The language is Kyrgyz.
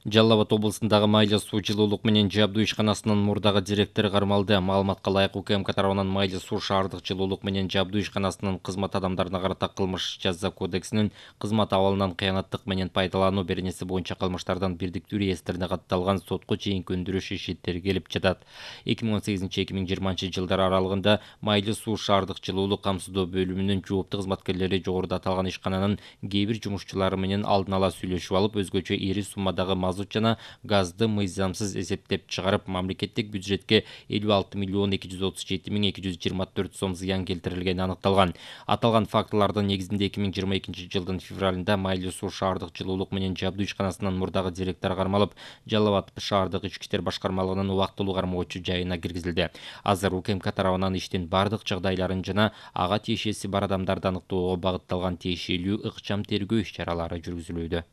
Жалал Абад облусундагы майлы суу жылуулук менен жабдуу ишканасынын мурдагы директору кармалды. Маалыматка ылайык УКМК тарабынан майлы суу шаардык жылуулук менен жабдуу ишканасынын кызмат адамдарына карата кылмыш жаза кодексинин кызмат абалынан кыянаттык менен пайдалануу беренеси боюнча кылмыштардан бирдиктүү реестрине катталган сотко чейинки өндүрүш иши тергелип жатат. 2018-2020 жылдар аралыгында майлы суу шаардык жылуулук камсыздоо бөлүмүнүн жооптуу кызматкерлери жогоруда аталган ишкананын кээ бир жумушчулары менен алдын ала сүйлөшүп алып, өзгөчө ири суммадагы мазут жана газды мыйзамсыз эсептеп чыгарып, мамлекеттик бюджетке 56 237 224 сом зыян келтирилгени аныкталган. Аталган фактылардын негизинде 2022 жылдын февралында майлы суу шаардык жылуулук менен жабдуу ишканасынын мурдагы директору кармалып, Жалал Абад шаардык ички иштер башкармалыгынын убактылуу кармоочу жайына киргизилди. Азыр УКМК тарабынан иштин бардык жагдайларын жана ага тиешеси бар адамдарды аныктоого багытталган тиешелүү ыкчам тергөө иш-чаралары жүргүзүлүүдө.